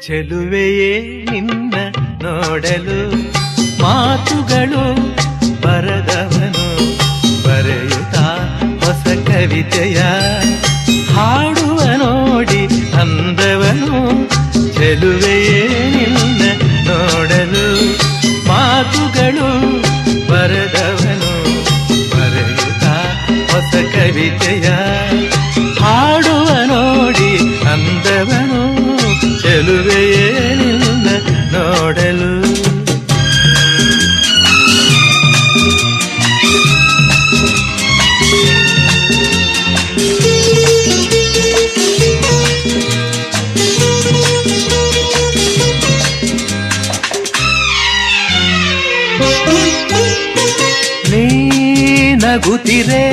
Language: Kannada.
ಚೆಲುವೆಯೇ ನಿನ್ನ ನೋಡಲು ಮಾತುಗಳು ಬರದವನು ಬರೆಯುತ್ತಾ ಹೊಸ ಕವಿತೆಯ ಹಾಡುವ ನೋಡಿ ಅಂದವನು. ಚೆಲುವೆಯೇ ನಿನ್ನ ನೋಡಲು ಮಾತುಗಳು ಬರದವನು ಬರೆಯುತ್ತಾ ಹೊಸ ಕವಿತೆಯ ಹಾಡುವ ನೋಡಿ ಅಂದವನು. ಚೆಲುವೆಯೇ ನಿನ್ನ ನೋಡಲು. ನೀ ನಗುತ್ತಿರೆ